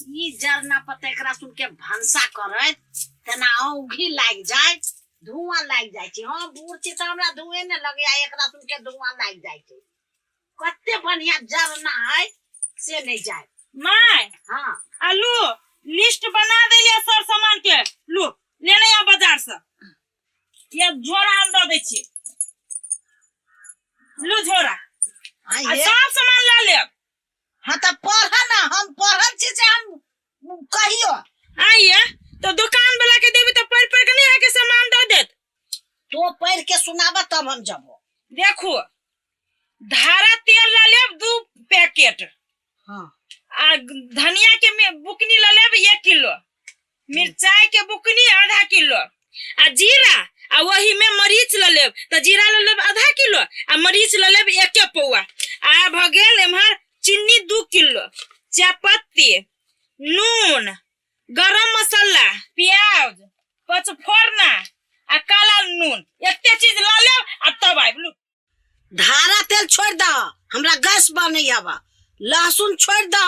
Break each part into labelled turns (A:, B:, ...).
A: ई जरना पते एकरा सुन के भंसा करे तना औंघी लाग जाए धुआं लाग जाय छै। हां बूढ़ छी त हमरा धुएं न लगे आ एकरा सुन के धुआं लाग जाय छै। कते बढ़िया जरना है से नहीं जाए।
B: माय
A: हां
B: आलू लिस्ट बना देलिए सर सामान के लू लेने आ बाजार से ये झोरा हम दे दै छी लू झोरा आ सब सामान ला ले।
A: हां त पढ़ा ना हम पढ़ल छी से हम कहियो
B: आइए तो दुकान वाला के देबी तो पढ़ के नहीं है के सामान दे देत
A: तो पढ़ के सुनाबा तब हम जबो।
B: देखो धारा तेल ला लेब 2 पैकेट।
A: हां
B: आ धनिया के बुकनी ला लेब 1 किलो मिर्चाई के बुकनी आधा किलो आ जीरा आ वही में मरीच ला लेब त जीरा ला लेब आधा किलो आ मरीच ला लेब 1 पौआ आ भ गेल एमहर चीनी 2 किलो चायपत्ती नून गरम मसाला प्याज पचफोरना आ काला नून एते चीज ला लेब आ तब आइब।
A: धारा तेल छोड़ दो हमरा गैस बनै आबा। लहसुन छोड़ दो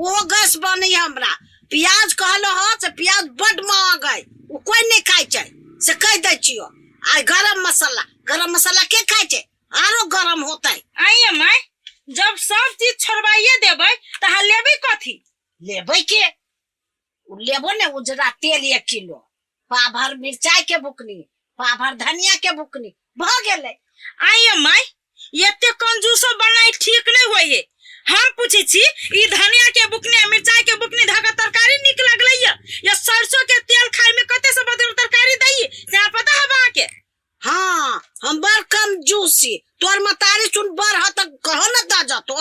A: वो गैस बनै हमरा। प्याज कहलो ह से प्याज बड महंग है वो कोई नहीं खाय छै से कह दै छियो। आ गरम मसाला के खाय छै आरो गरम होतै।
B: आइए माय जब सब चीज छोड़वाइए देबै त हा लेबै कथी
A: लेबै के लेबो ने उजरा तेल 1 किलो पाभर मिर्चाई के बुकनी पाभर धनिया के बुकनी भ गेलै।
B: आइए माय एते कंजूसो बनाई ठीक नहीं होय है। हम पूछे छी ई धनिया के बुकनी मिर्चाई के बुकनी धागा तरकारी निक लगलै या सरसों के तेल खाए में कते से बदल तरकारी दई से पता है बा के।
A: हां हम बड़ कंजूसी तोर मतारी सुन बर ह त कहो न द जतो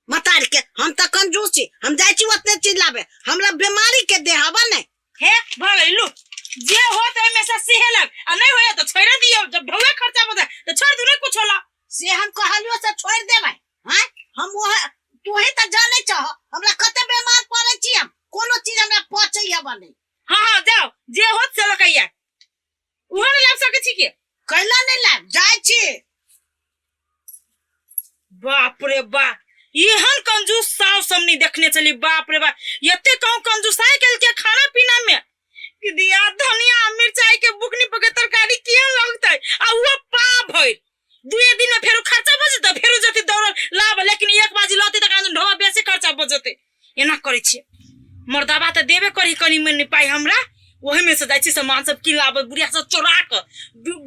A: मतारी के हम त कंजूसी हम जाय छी ओतने चीज लाबे हमरा बीमारी के देहबा ने
B: हे भगैलू जे होत है में से सेहलक आ नहीं होय तो छोड़ दियो जब ढोवे खर्चा बता तो छोड़ दू नहीं कुछ होला
A: से हम कहलियो से छोड़ देबै। हां हम वो तू ही त जाने छ हमरा कते बीमार पड़े छी हम कोनो चीज हमरा पचै है बने।
B: हां जाओ जे होत से लकैया उहन लाग सके छी के
A: कैला नहीं लाग जाय छी।
B: बाप रे बा एहन कंजूस साव समनी देखने चली बाप रे बा एते कहूं कंजूसाई केल के खाना पीना में कि दिया धनिया मिर्चाई के बुकनी पके तरकारी किया लगतै आ वो पा भइल 2 दिन में फेरो खर्चा बजत फेरो जति दौड़ लाभ लेकिन एक बाजी लते त कान ढोवा बेसी खर्चा बजते एना करै छी मर्दाबा त देबे करी कनी में नहीं पाई हमरा वही में से जाय छी सामान सब की लाभ बुढ़िया सब चोरा के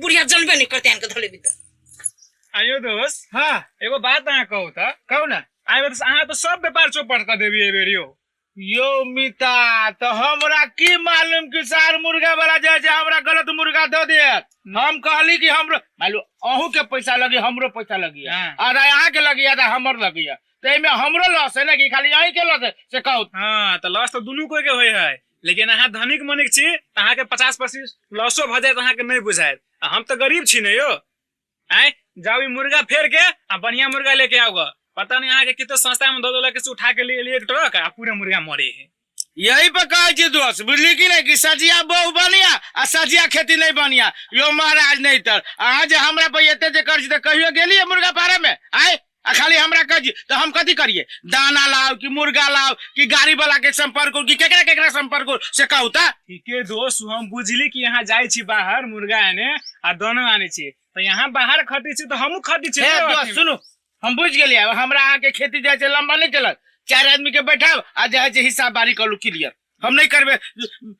B: बुढ़िया जनबे नहीं करते इनके धले भीतर।
C: आयो दोस्त हाँ एगो बात अहाँ कहू त कहू ना आइबे त अहाँ तो सब व्यापार चौपट कर देबी एबेरियो यो मिता तो हमरा की मालूम कि सार मुर्गा वाला जे हमरा गलत मुर्गा दे देत। हम कहली कि हमरो मालूम अहू के पैसा लगी हमरो पैसा लगी आधा यहाँ के लगी आधा हमर लगी तो एमे हमरो लॉस है ना कि खाली यही के लॉस है से कहू। हाँ तो लॉस तो दुनू कोई के होय है लेकिन अहाँ धनिक मनिक छी अहाँ के 50% लॉसो भ जाए अहाँ के नहीं बुझाए हम तो गरीब छी ने यो। आए जाओ मुर्गा फेर के आ बढ़िया मुर्गा लेके आओ पता नहीं यहाँ के कितने संस्था में 2 लाख से उठा के लिए 1 ट्रक आ पूरे मुर्गा मरे है। यही पे कहे दोस्त बुझली की नहीं कि सजिया बहु बनिया आ सजिया खेती नहीं बनिया यो महाराज नहीं तर अहाँ जे हमरा पे एते जे कर छी कहियो गेलिए मुर्गा फार्म में आए आ खाली हमरा कह तो हम कथी करिए दाना लाओ कि मुर्गा लाओ कि गाड़ी वाला के संपर्क कि केकरा संपर्क से कहू त ठीक है दोस्त हम बुझली कि यहाँ जाय छी बाहर मुर्गा आने आ दोनों आने छी तो यहाँ बाहर खटी छी तो हमहू खटी छी। दोस्त सुनू हम बुझ गेलिए हमरा अहाँ के खेती जाय छै लंबा नहीं चलत 4 आदमी के बैठाब आ जे हिसाब बारी करू क्लियर हम नहीं करबे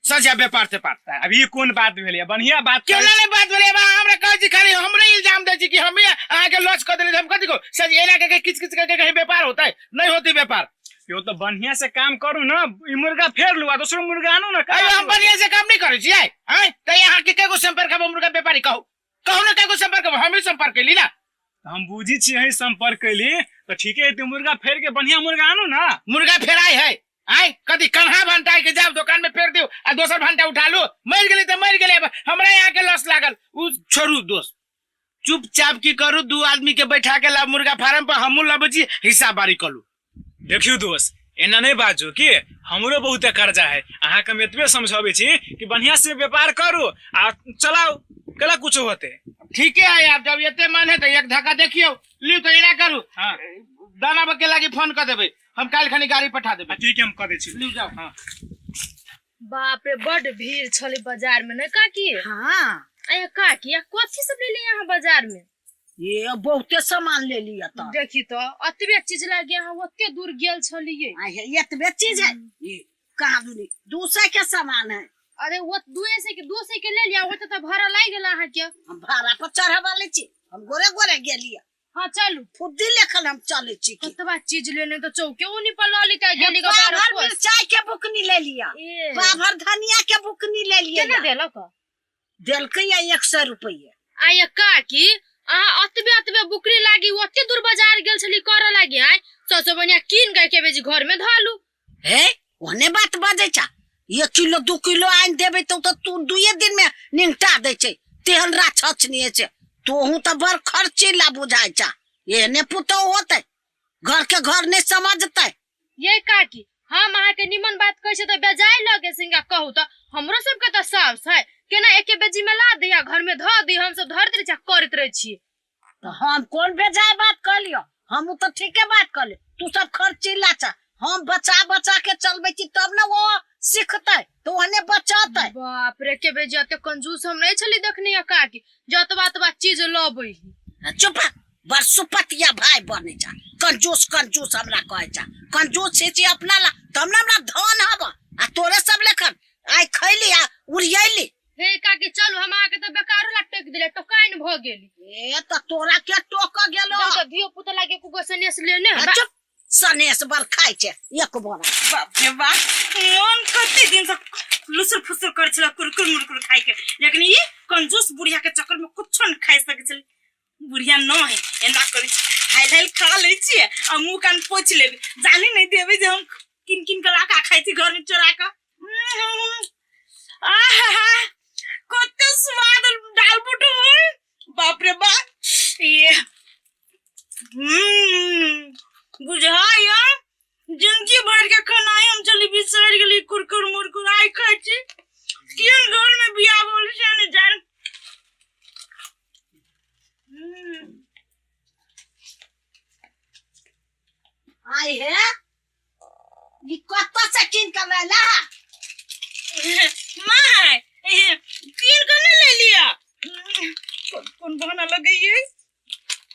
C: सजा व्यापार से पाता। अब ये कौन बात भेलिए बढ़िया बात केना नहीं बात भेलिए हमरा कह छी खाली हमरे इल्जाम दे छी कि हम अहाँ के लॉस कर देले हम कथी को सज एना के किच करके कहीं व्यापार होता है नहीं होती व्यापार यो तो बढ़िया से काम करू ना ई मुर्गा फेर लू आ दूसरा मुर्गा आनू ना हम बढ़िया से काम नहीं करे छी आय त यहाँ के केगो संपर्क अब मुर्गा व्यापारी कहू ना केगो संपर्क हम ही संपर्क कैली ना हम बुझी छी यही संपर्क कैली तो ठीक है तू मुर्गा फेर के बढ़िया मुर्गा आनू ना मुर्गा फेराई है आय कदी कन्हा भंटा के जाओ दुकान में फेर दियो आ दोसर भंटा उठा लो मर गेले त मर गेले हमरा यहाँ के लॉस लागल उ छोड़ू दोस्त चुपचाप की करू 2 आदमी के बैठा के ला मुर्गा फार्म पर हमू लबजी हिसाब बारी करू। देखियो दोस्त एना नहीं बाजू कि हमरो बहुत कर्जा है अहाँ के हम एतबे समझाबे छी कि बढ़िया से व्यापार करू आ चलाओ कला कुछ होते ठीक है यार जब एते मन है तो एक धक्का देखियो लियो तो एना करू हां दाना बके लागी फोन कर देबे हम काल खनी गाड़ी पठा देबे। ठीक है हम कर दे छी। ले जाओ। हां
D: बाप रे बड़ भीड़ छले बाजार में न काकी।
A: हाँ
D: अरे काकी कथी सब ले ली यहाँ बाजार में?
A: ये बहुते सामान ले लिया तो
D: देखी तो अतबे चीज लागे यहाँ ओते दूर गेल छलिए।
A: ये इतने चीज है ये कहाँ दूरी दूसरे के सामान है।
D: अरे वो दूसरे के ले लिया वो तो भाड़ा लाई गेला है क्या?
A: हम भाड़ा पर चढ़ा वाले छी हम गोरे गोरे गेलिया।
D: हाँ चलू
A: फुद्दी लेखल हम चले छी की
D: कतबा चीज लेने तो चौके उनी पर ला ली का गेली का
A: बाहर मिर्चाई के बुकनी ले लिया बाहर धनिया के बुकनी ले लिया।
D: केना देला का?
A: देलकै 100 रुपया।
D: आय काकी अतबे बुकरी लागी ओते दूर बाजार गेल छली कर लागी आय ससो बनिया कीन गए के बेजी घर में धालू।
A: हे ओने बात बजे छा 1 किलो 2 किलो आन देबे तो तू 2 दिन में निंगटा दे छे तेहन रा छछनिए छे तोहू तो बड़ खर्चीला बुझाय छा। ये ने पुतो होते घर के घर ने समझते।
D: ये काकी हम अहाँ के निमन बात कहै छै त बेजाय लगे सिंगा कहू त हमरो सब के त साफ है केना एके बेजी में ला दिया घर में ध दी हम सब धरत रह करत रह छी।
A: तो हम कौन बेजाय बात कर लियो हम तो ठीके बात कर ले तू सब खर्चीला छा हम बचा के चलबे छी तब ना वो सीखते तो ओने बचाते।
D: बाप रे के बेजी अते कंजूस हम नहीं छली देखनी काकी जतबा चीज लबै।
A: चुप बड़ सुपतिया भाई बने जा कंजूस हमरा कहे जा कंजूस छी अपना ला तब ना हमरा धन हब आ तोरे सब लेखन आइ खैली आ उड़ियली।
D: हे काकी चलू हम आके त बेकार ला टेक दिले टकाइन भ गेली।
A: ए त तोरा के टोक गेलो
D: त धियो पुत लागे को सनेस लेने
A: चुप सनेस बर खाइ छे एक बोरा।
B: बाप रे बाप मन कते दिन से लुसुर फुसुर कर छला कुरकुर मुरकुर खाइ के लेकिन ये कंजूस बुढ़िया के चक्कर में कुछ न खाइ सके छल। बुढ़िया न है एना करै छी हाइल खा लै छी आ मुंह कान पोछ लेबे जाने नहीं देबे जे हम किन किन के लाका खाइ छी घर में चोरा के। आहा कते स्वाद दाल बुटो बाप रे बाप ये बुझाया जिंदगी भर के खानाई हम चली बिसर गेली कुरकुर मुरकुर आई खाइ छी किन घर में बियाह बोल से न जान।
A: आई है ये कत्ता से किन कर लेला
B: मां किन करने ले लिया कौन बहाना लग गई है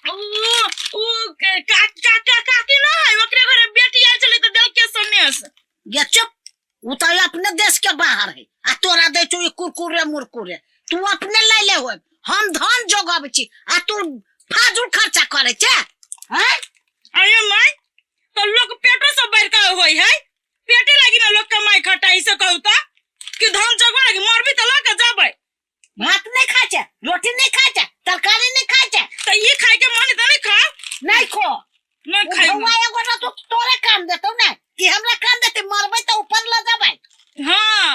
B: ओ काकी ना है ओकरे घरे बेटी आल चले त देख के सन्यास।
A: ये चुप वो तो अपने देश के बाहर है आ तोरा दे छो कुरकुरे मुरकुरे तू अपने ले ले हो हम धन जोगाबै छी आ तू फाजूल खर्चा करे छे हैं।
B: अरे माय तो लोग पेटो से बैठ के होई है पेटे लागी ना लोग कमाई खटाई से कहू त कि धन जगवा लागी मरबी त ला के जाबै
A: भात नहीं खाए छे रोटी नहीं खाए छे तरकारी नहीं खाए छे
B: त ये खाइ के मन त नहीं खा
A: नहीं खो
B: नहीं खाइ
A: हुआ एगो ना तो तोरे काम देतो ना कि हमरा काम देते मरबै त ऊपर ल जाबै।
B: हां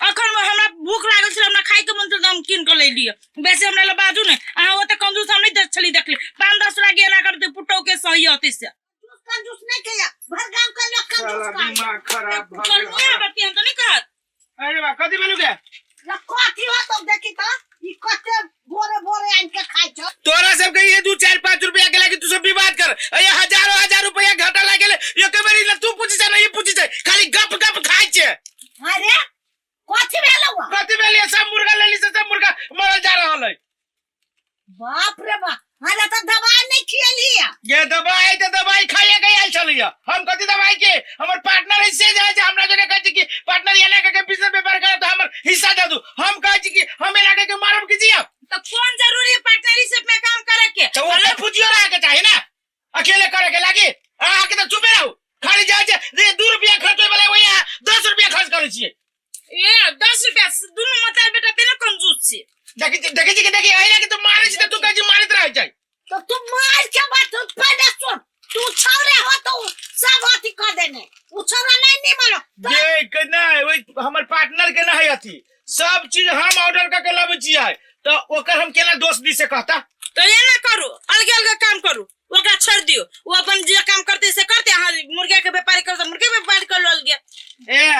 B: अखन में हमरा भूख लागल छ हमरा खाइ के मन त हम किन के ले लियो वैसे हमरा ल बाजू ने अहाँ ओते कंजूस हम नहीं छली देखली 5-10 लागी एना करते पुटो के सही होते से
A: कंजूस नहीं किया भर गांव का लोग कंजूस का
C: दिमाग खराब भ
B: चल मुया बती हम त नहीं कहत।
C: अरे बा कथी बोलू के
A: ल कथी हो तो देखी त ई कते बोरे आन के खाइ छ
C: तोरा सब के ये 2-4-5 रुपया के लागी तू सब विवाद कर ये हजार रुपया घाटा लागेले ये कबरी न तू पूछी छ न ये पूछी छ खाली गप खाइ छ।
A: अरे कथी भेलो
C: कथी भेलिए सब मुर्गा लेली से सब मुर्गा मरल जा रहल है।
A: बाप रे बाप अरे तो दवाई नहीं खियली
C: ये दवाई खाइए के आइल छलिया हम कथी दवाई के हमर पार्टनर ऐसे जाय छै हमरा जने कहै छै कि पार्टनर ये लगा के बिजनेस व्यापार करे तो हमर हिस्सा दे दू हम कहै छी कि हम लगा के मारब की जिया
B: तो कौन जरूरी है पार्टनरशिप में काम करे के
C: तो वो फुजियो रहा के चाहिए ना अकेले करे के लागी आ के तो चुपे रहू खाली जाय छै रे 2 रुपया खर्च होय वाला वही 10 रुपया खर्च करे छिए
B: ये 10 रुपया दोनों मतार बेटा तेरे कंजूस छे
C: देखी आइला के तो मारे छी तू कहै छी मारत रह जाय
A: तो तुम मार के बात पहले सुन तू छौरे हो तो सब अथी कर देने उ छौरा नहीं मानो
C: देख ना ओइ हमर पार्टनर के ना है अथी सब चीज हम ऑर्डर करके लाबै छियै तो ओकर हम केना दोस्त दी से कहता
B: तो ये ना करू अलग काम करू ओकरा छोड़ दियो वो अपन जे काम करते से करते हां मुर्गा के व्यापारी कर मुर्गे व्यापारी कर लल गया
C: ए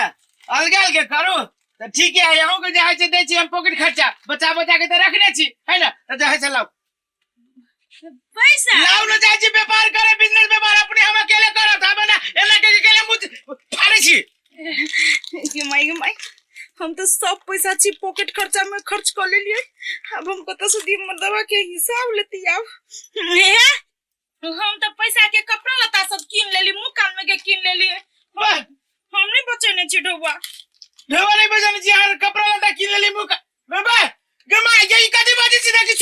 C: अलग करू तो ठीक है यहां के जहां से दे छी हम पॉकेट खर्चा बचा के तो रखने छी है ना तो जहां से लाओ
B: पैसा
C: लाओ न जाई छी व्यापार करे बिजनेस व्यापार अपने हम अकेले करत हबे ना एना के अकेले मुझ फाड़े छी
B: ये माई हम तो सब पैसा छी पॉकेट खर्चा में खर्च कर लेलिए। अब हम कत से दी मर्दवा के हिसाब लेती अब हम तो पैसा के कपड़ा लता सब कीन लेली, मुंह कान में के कीन लेली। हम नहीं बचने छी ढौवा
C: नहीं बजाने छी यार कपड़ा लता कीन लेली मुका बाबा गमा यही कदी बाजी सीधा की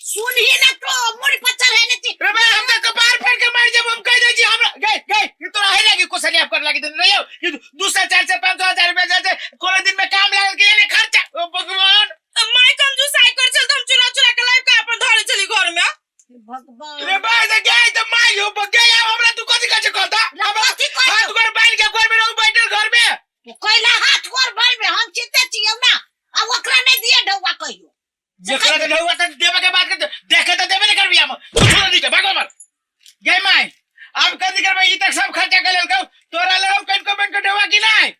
C: सुनी
A: ना तो मोरी पत्थर है नती
C: बाबा हम तो कपार फाड़ के मार जब हम कह दे छी हमरा गए ये तो रहे लगी कोसली आप कर लगी तो नहीं हो ये 200 400 500 हजार रुपया जाते कोनो दिन में काम लगा के ने खर्चा ओ भगवान
B: माई कंजूस आई कर चल हम चुरा के लाइफ का अपन धरे चली घर में।
A: भगवान
C: रे भाई से गए तो माई हो गया हमरा तू कथि कछ कहता अब हाथ कर बैठ के घर में रहू बैठल घर में
A: तू कहला हाथ कर बल में हम चित्ते छियौ ना अब ओकरा नहीं दिए ढौवा कहियो
C: जेकरा के ढौवा त देबे के बात कर देखे त देबे नहीं करबी हम तू छोड़ दी के भागो मर गए माई अब कथि करबे ई तक सब खर्चा कर लेलकौ तोरा ले कन को बैंक ढौवा की नहीं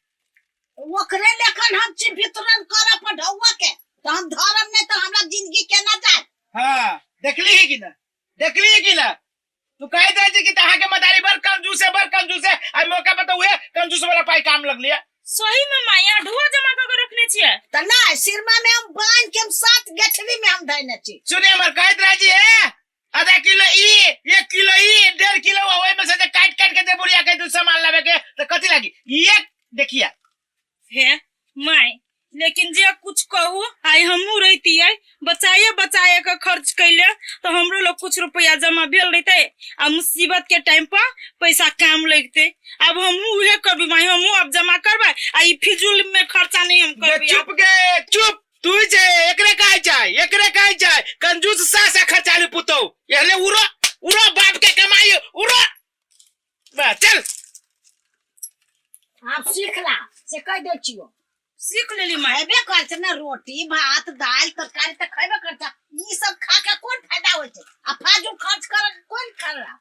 A: ओकरे लेखन हम छी वितरण करब पर ढौवा के तो हम धरम नहीं तो हमरा जिंदगी केना जाए।
C: हां देखली है कि ना तू कह दे छी कि तहा के मदारी बर कंजूस है आ मौका पे तो हुए कंजूस वाला पाई काम लग लिया।
B: सही में माया ढुआ जमा कर रखने छिए
A: त ना सिरमा में हम बांध के हम 7 गठरी में हम धैने छी।
C: सुनिए हमर कहत रह जी है आधा किलो ई 1 किलो ई 1.5 किलो ओए में से काट के दे बुढ़िया के तू सामान लावे के तो कथि लागी एक देखिया
B: है माई लेकिन जे कुछ कहू आई हमू रहती है बचाए का खर्च कैले तो हमरो लोग कुछ रुपया जमा भेल रहते आ मुसीबत के टाइम पर पैसा काम लगते। अब हमू उहे करबी माई हमू अब जमा करबे आ ई फिजूल में खर्चा नहीं हम करबी।
C: चुप तू जे एकरे काई जाय कंजूस सासा खर्चा ले पुतो एले उरो बाप के कमाई उरो बा चल
A: आप सीखला से कह दे छियो
B: सीख लेली माई
A: खाबे करछ ना रोटी भात दाल तरकारी त खाबे करछ ई सब खा के कोन फायदा होय छै आ फाजूल खर्च कर कोन करला।